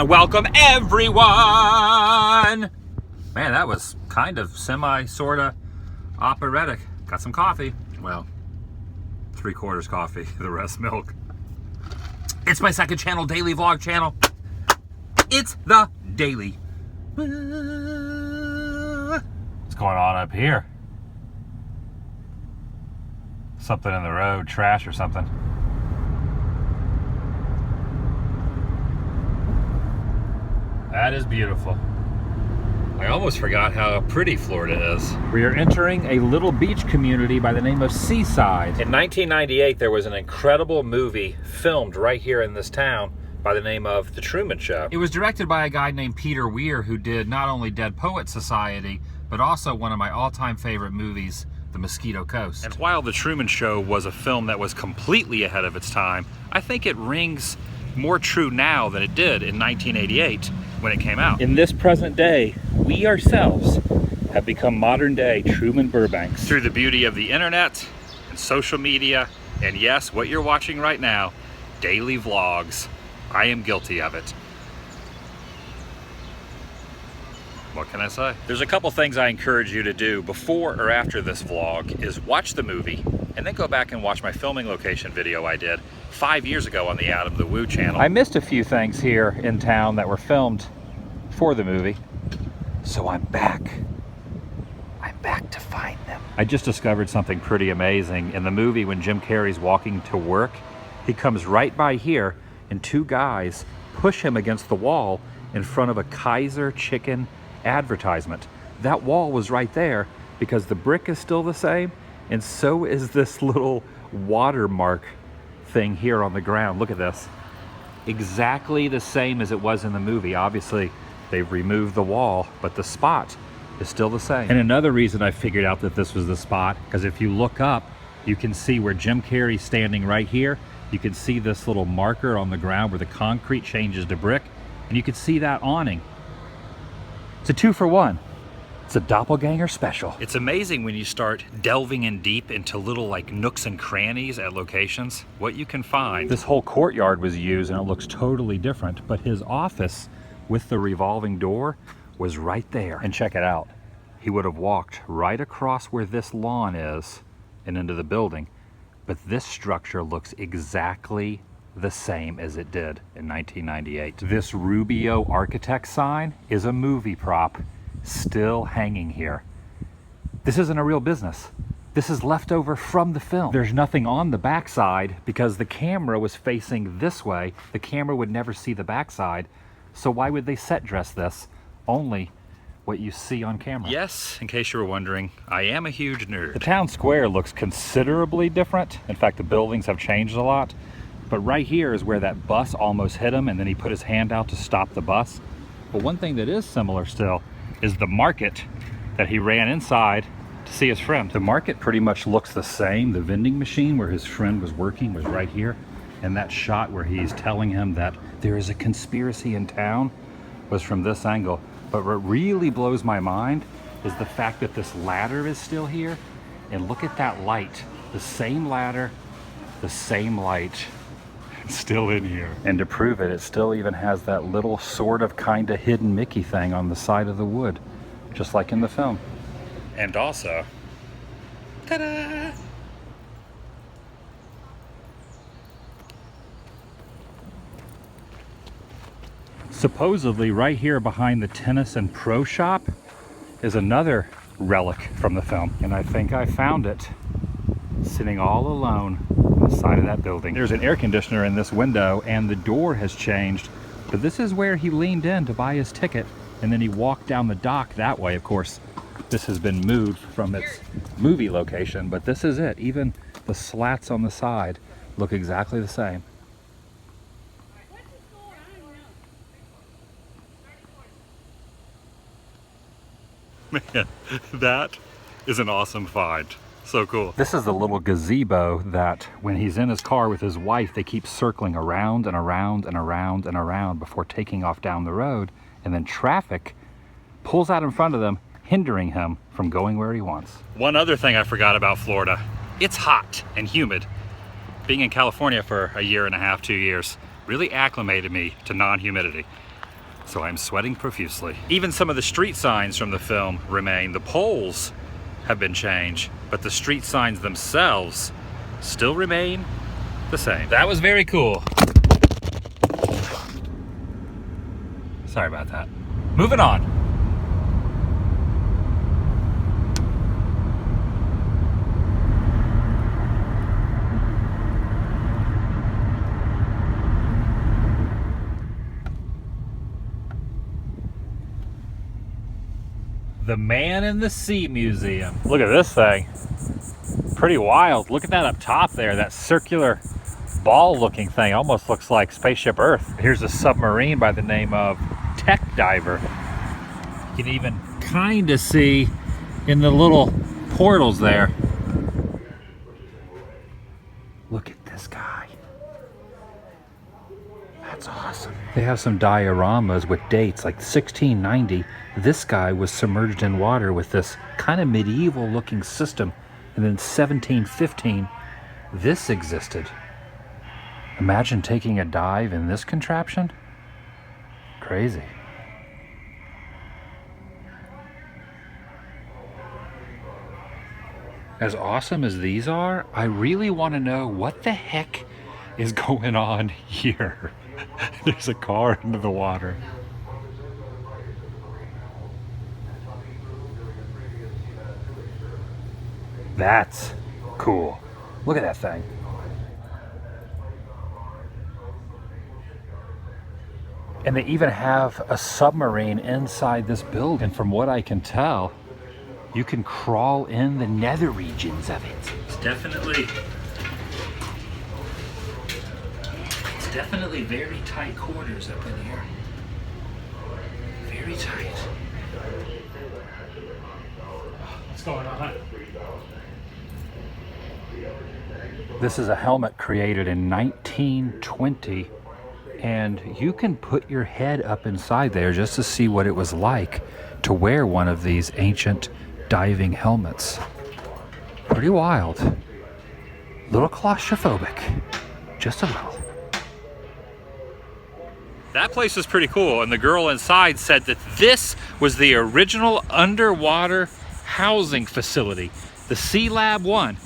Welcome everyone! Man, that was kind of sorta operatic. Got some coffee. Well, 3/4 coffee, the rest milk. It's my second channel, daily vlog channel. It's the Daily. What's going on up here? Something in the road, trash or something. That is beautiful. I almost forgot how pretty Florida is. We are entering a little beach community by the name of Seaside. In 1998, there was an incredible movie filmed right here in this town by the name of The Truman Show. It was directed by a guy named Peter Weir, who did not only Dead Poets Society, but also one of my all-time favorite movies, The Mosquito Coast. And while The Truman Show was a film that was completely ahead of its time, I think it rings more true now than it did in 1988 when it came out. In this present day, we ourselves have become modern day Truman Burbanks. Through the beauty of the internet and social media, and yes, what you're watching right now, daily vlogs. I am guilty of it. What can I say? There's a couple things I encourage you to do before or after this vlog is watch the movie and then go back and watch my filming location video I did 5 years ago on the Adam the Woo channel. I missed a few things here in town that were filmed for the movie, so I'm back. I'm back to find them. I just discovered something pretty amazing. In the movie, when Jim Carrey's walking to work, he comes right by here and two guys push him against the wall in front of a Kaiser chicken advertisement. That wall was right there because the brick is still the same, and so is this little watermark thing here on the ground. Look at this. Exactly the same as it was in the movie. Obviously, they've removed the wall, but the spot is still the same. And another reason I figured out that this was the spot, because if you look up, you can see where Jim Carrey's standing right here. You can see this little marker on the ground where the concrete changes to brick, and you can see that awning. It's a 2-for-1. It's a doppelganger special. It's amazing when you start delving in deep into little like nooks and crannies at locations, what you can find. This whole courtyard was used and it looks totally different, but his office with the revolving door was right there. And check it out. He would have walked right across where this lawn is and into the building, but this structure looks exactly the same as it did in 1998. This Rubio Architect sign is a movie prop still hanging here. This isn't a real business. This is leftover from the film. There's nothing on the backside because the camera was facing this way. The camera would never see the backside. So why would they set dress this? Only what you see on camera. Yes, in case you were wondering, I am a huge nerd. The town square looks considerably different. In fact, the buildings have changed a lot. But right here is where that bus almost hit him and then he put his hand out to stop the bus. But one thing that is similar still is the market that he ran inside to see his friend. The market pretty much looks the same. The vending machine where his friend was working was right here. And that shot where he's telling him that there is a conspiracy in town was from this angle. But what really blows my mind is the fact that this ladder is still here. And look at that light. The same ladder, the same light, still in here. And to prove it, it still even has that little sort of kind of hidden Mickey thing on the side of the wood, just like in the film. And also, ta-da! Supposedly right here behind the tennis and pro shop is another relic from the film. And I think I found it sitting all alone on the side of that building. There's an air conditioner in this window and the door has changed, but this is where he leaned in to buy his ticket and then he walked down the dock that way. Of course, this has been moved from its movie location, but this is it. Even the slats on the side look exactly the same. Man, that is an awesome find. So cool. This is the little gazebo that when he's in his car with his wife, they keep circling around and around and around and around before taking off down the road. And then traffic pulls out in front of them, hindering him from going where he wants. One other thing I forgot about Florida, it's hot and humid. Being in California for a year and a half, 2 years, really acclimated me to non-humidity. So I'm sweating profusely. Even some of the street signs from the film remain. The poles have been changed, but the street signs themselves still remain the same. That was very cool. Sorry about that. Moving on. The Man in the Sea Museum. Look at this thing. Pretty wild. Look at that up top there, that circular ball looking thing. Almost looks like Spaceship Earth. Here's a submarine by the name of Tech Diver. You can even kind of see in the little portals there. Look at this guy. That's awesome. They have some dioramas with dates like 1690. This guy was submerged in water with this kind of medieval looking system. And then 1715, this existed. Imagine taking a dive in this contraption. Crazy. As awesome as these are, I really want to know what the heck is going on here. There's a car into the water. That's cool. Look at that thing. And they even have a submarine inside this building. And from what I can tell, you can crawl in the nether regions of it. It's definitely very tight quarters up in here. Very tight. What's going on? This is a helmet created in 1920, and you can put your head up inside there just to see what it was like to wear one of these ancient diving helmets. Pretty wild. A little claustrophobic. Just a little. That place is pretty cool, and the girl inside said that this was the original underwater housing facility, the Sea Lab 1.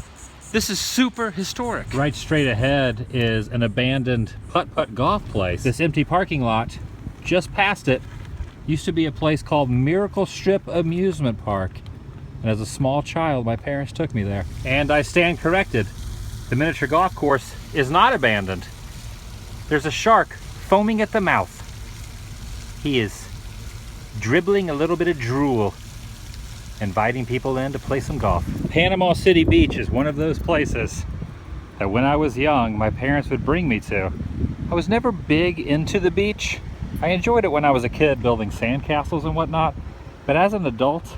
This is super historic. Right straight ahead is an abandoned putt-putt golf place. This empty parking lot, just past it, used to be a place called Miracle Strip Amusement Park. And as a small child, my parents took me there. And I stand corrected. The miniature golf course is not abandoned. There's a shark foaming at the mouth. He is dribbling a little bit of drool, inviting people in to play some golf. Panama City Beach is one of those places that when I was young, my parents would bring me to. I was never big into the beach. I enjoyed it when I was a kid, building sandcastles and whatnot. But as an adult,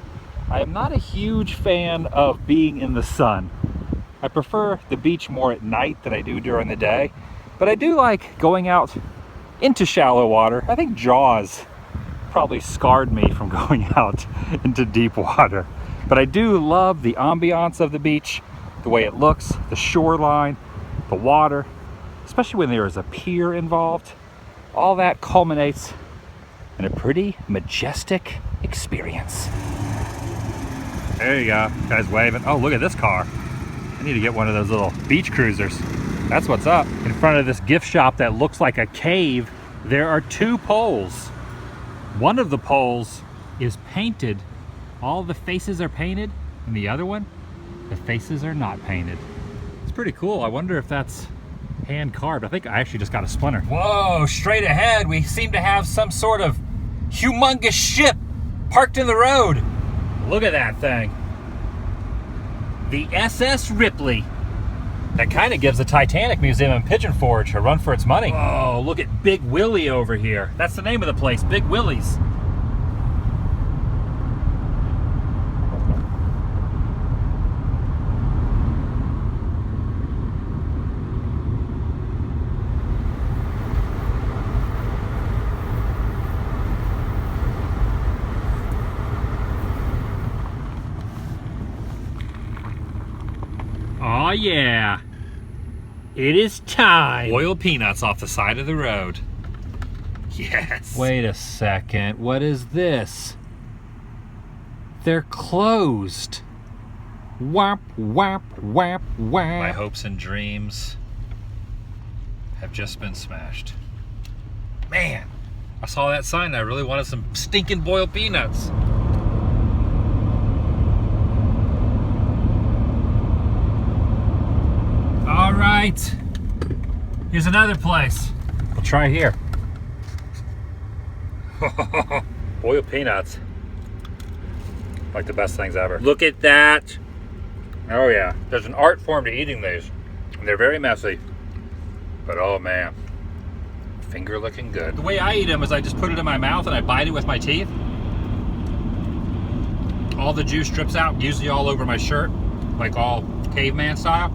I am not a huge fan of being in the sun. I prefer the beach more at night than I do during the day. But I do like going out into shallow water. I think Jaws probably scarred me from going out into deep water. But I do love the ambiance of the beach, the way it looks, the shoreline, the water, especially when there is a pier involved. All that culminates in a pretty majestic experience. There you go, guys waving. Oh, look at this car. I need to get one of those little beach cruisers. That's what's up. In front of this gift shop that looks like a cave, there are two poles. One of the poles is painted. All the faces are painted, and the other one, the faces are not painted. It's pretty cool. I wonder if that's hand carved. I think I actually just got a splinter. Whoa, straight ahead, we seem to have some sort of humongous ship parked in the road. Look at that thing. The SS Ripley. That kind of gives the Titanic Museum in Pigeon Forge a run for its money. Oh, look at Big Willie over here. That's the name of the place, Big Willie's. Oh yeah. It is time. Boiled peanuts off the side of the road. Yes. Wait a second. What is this? They're closed. Whap, whap, whap, whap. My hopes and dreams have just been smashed. Man, I saw that sign. I really wanted some stinking boiled peanuts. All right. Here's another place. We'll try here. Boiled peanuts. Like the best things ever. Look at that. Oh yeah. There's an art form to eating these. And they're very messy. But oh man. Finger looking good. The way I eat them is I just put it in my mouth and I bite it with my teeth. All the juice drips out, usually all over my shirt, like all caveman style.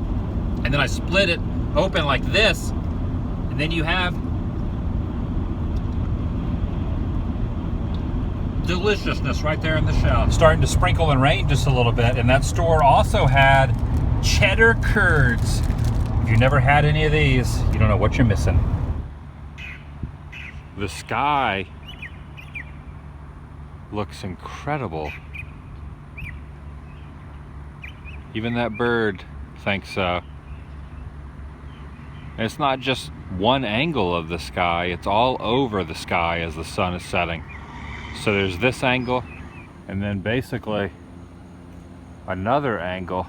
And then I split it open like this. And then you have deliciousness right there in the shell. Starting to sprinkle and rain just a little bit, and that store also had cheddar curds. If you've never had any of these, you don't know what you're missing. The sky looks incredible. Even that bird thinks so. And it's not just one angle of the sky, it's all over the sky as the sun is setting. So there's this angle, and then basically another angle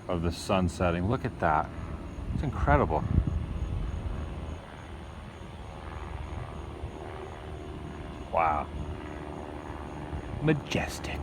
of the sun setting. Look at that. It's incredible. Wow. Majestic.